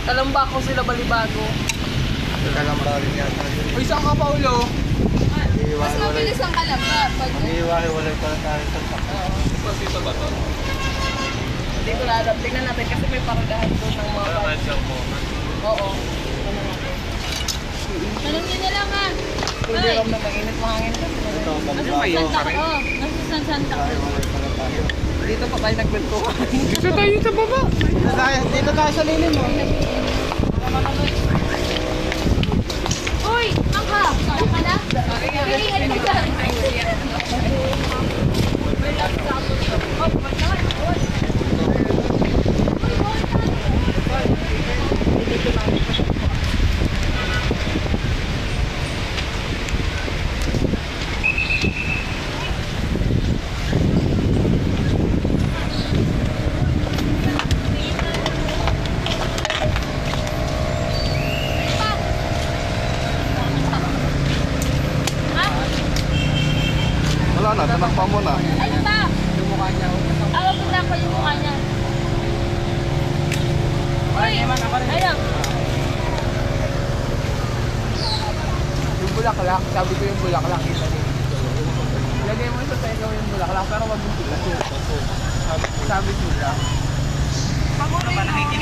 Talambak ko sila Balibago. Kalamba rin yata. Uy, saan ka, Paulo? Mas mabilis ang kalamba. Pag Iiwahiwalay pala tayo sa takbo. Dito ba to? Hindi ko na alam. Tingnan natin kasi may parudahan doon ng mga Oo. tanong niyo na lang ah. Hindi ram na mainit mahangin kasi. Ito, Nasa pambayo. Santa Cruz. Oh, nasa Santa Cruz. Iiwahiwalay pala tayo. Dito pa tayo nagkwentuhan. Dito tayo sa baba. Dito tayo sa lilim mo. Uy, mangka. Saan ka na? Pilihan mo ka. Wala na, tanakpa mo na. Ano ba? Yung mukha niya. Awag ko lang ko yung mukha niya. Uy, ayun. Yung bulaklak. Sabi ko yung bulaklak. Lagay mo sa tayo yung bulaklak pero wag yung bulaklak. Sabi ko lang.